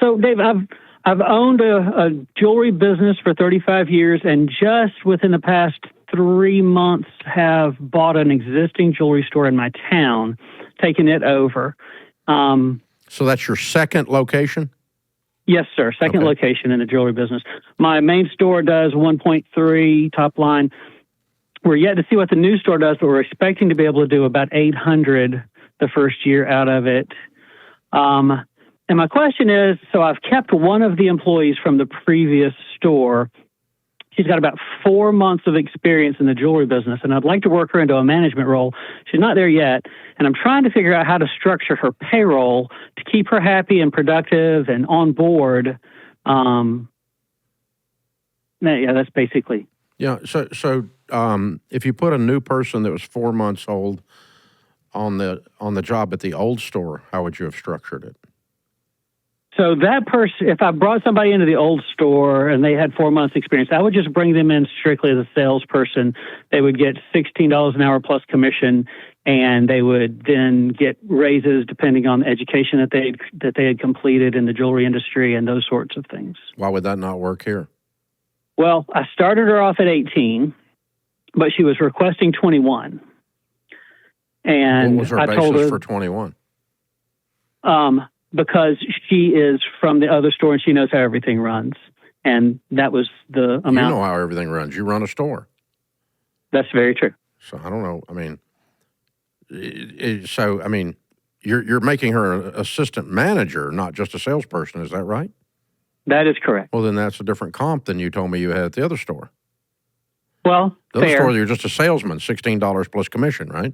So Dave, I've owned a jewelry business for 35 years, and just within the past 3 months have bought an existing jewelry store in my town, taken it over. So that's your second location? Yes, sir. Second location in the jewelry business. My main store does 1.3 top line. We're yet to see what the new store does, but we're expecting to be able to do about 800 the first year out of it. And my question is, so I've kept one of the employees from the previous store. She's got about 4 months of experience in the jewelry business, and I'd like to work her into a management role. She's not there yet, and I'm trying to figure out how to structure her payroll to keep her happy and productive and on board. Yeah, that's basically. Yeah, so if you put a new person that was 4 months old on the job at the old store, how would you have structured it? So that person, if I brought somebody into the old store and they had 4 months experience, I would just bring them in strictly as a salesperson. They would get $16 an hour plus commission, and they would then get raises depending on the education that they had completed in the jewelry industry and those sorts of things. Why would that not work here? Well, I started her off at 18, but she was requesting 21. And what was her I basis told her for 21? Because she is from the other store and she knows how everything runs. And that was the amount. You know how everything runs. You run a store. That's very true. So I don't know. I mean, you're making her an assistant manager, not just a salesperson. Is that right? That is correct. Well, then that's a different comp than you told me you had at the other store. Well, the other fair. store, you're just a salesman, $16 plus commission, right?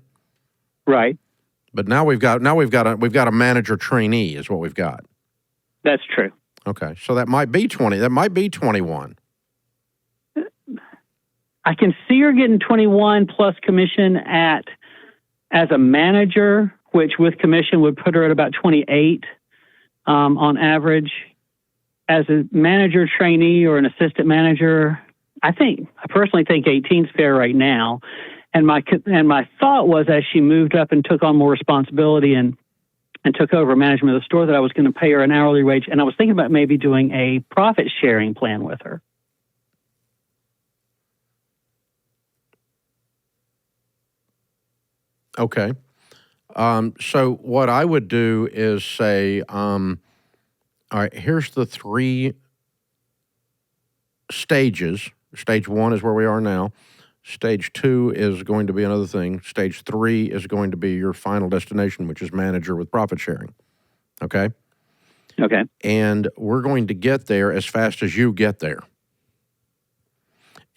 Right. But now we've got a manager trainee is what we've got. That's true. Okay, so that might be 20. That might be 21. I can see her getting 21 plus commission as a manager, which with commission would put her at about 28 on average. As a manager trainee or an assistant manager, I personally think 18 is fair right now. And my thought was, as she moved up and took on more responsibility and took over management of the store, that I was going to pay her an hourly wage. And I was thinking about maybe doing a profit sharing plan with her. Okay. So what I would do is say, all right, here's the 3 stages. Stage 1 is where we are now. Stage 2 is going to be another thing. Stage 3 is going to be your final destination, which is manager with profit sharing. Okay? Okay. And we're going to get there as fast as you get there.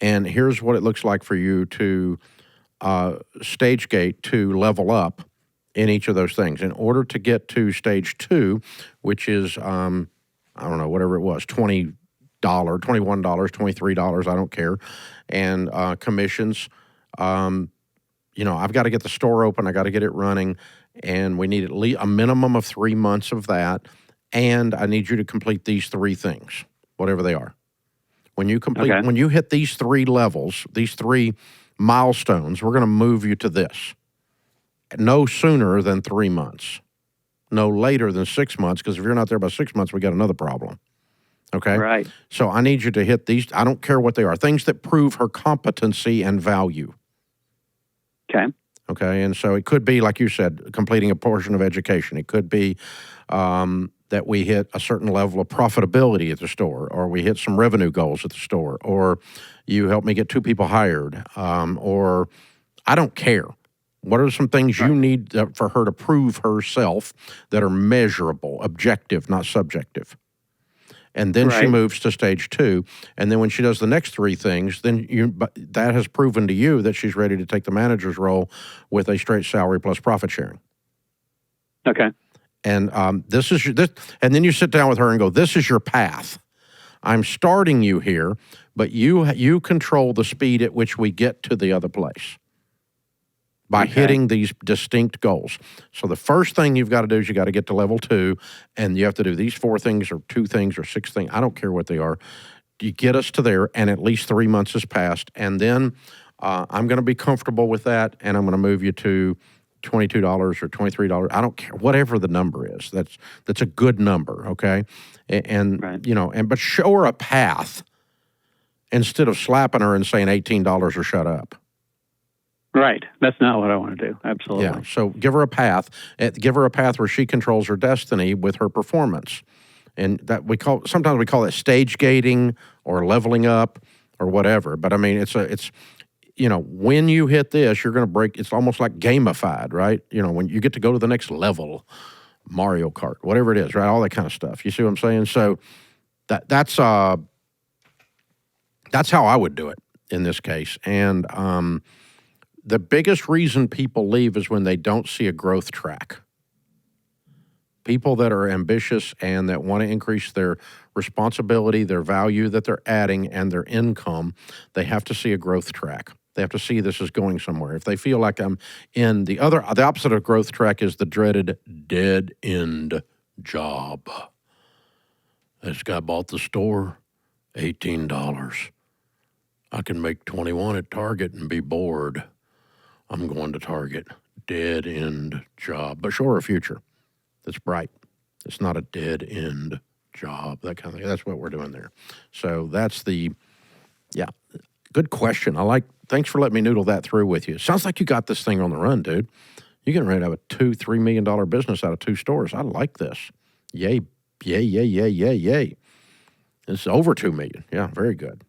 And here's what it looks like for you to stage gate to level up in each of those things. In order to get to stage 2, which is, I don't know, whatever it was, $21, $23, I don't care, and commissions, I've got to get the store open, I got to get it running, and we need at least a minimum of 3 months of that, and I need you to complete these 3 things, whatever they are. When you when you hit these 3 levels, these 3 milestones, we're going to move you to this. No sooner than 3 months. No later than 6 months, because if you're not there by 6 months, we got another problem. Okay? Right. So I need you to hit these, I don't care what they are, things that prove her competency and value. Okay. Okay, and so it could be, like you said, completing a portion of education. It could be that we hit a certain level of profitability at the store, or we hit some revenue goals at the store, or you help me get 2 people hired, or I don't care. What are some things you need for her to prove herself that are measurable, objective, not subjective? And then she moves to stage 2. And then when she does the next 3 things, then that has proven to you that she's ready to take the manager's role with a straight salary plus profit sharing. Okay. And and then you sit down with her and go, this is your path. I'm starting you here, but you control the speed at which we get to the other place by hitting these distinct goals. So the first thing you've got to do is you got to get to level 2, and you have to do these 4 things or 2 things or 6 things. I don't care what they are. You get us to there, and at least 3 months has passed, and then I'm going to be comfortable with that, and I'm going to move you to $22 or $23. I don't care, whatever the number is. That's a good number, okay? And Right. you know, but show her a path instead of slapping her and saying $18 or shut up. Right. That's not what I want to do. Absolutely. Yeah. So give her a path. Give her a path where she controls her destiny with her performance, and that sometimes we call it stage gating or leveling up or whatever. But I mean, it's you know, when you hit this, you're going to break. It's almost like gamified, right? You know, when you get to go to the next level, Mario Kart, whatever it is, right? All that kind of stuff. You see what I'm saying? So that's how I would do it in this case. And the biggest reason people leave is when they don't see a growth track. People that are ambitious and that want to increase their responsibility, their value that they're adding, and their income, they have to see a growth track. They have to see this is going somewhere. If they feel like I'm in the opposite of growth track is the dreaded dead end job. This guy bought the store, $18. I can make 21 at Target and be bored. I'm going to Target. Dead end job. But show her a future that's bright. It's not a dead end job, that kind of thing. That's what we're doing there. So that's good question. Thanks for letting me noodle that through with you. Sounds like you got this thing on the run, dude. You're getting ready to have a $2-3 million business out of 2 stores. I like this. Yay, yay, yay, yay, yay, yay. It's over $2 million. Yeah, very good.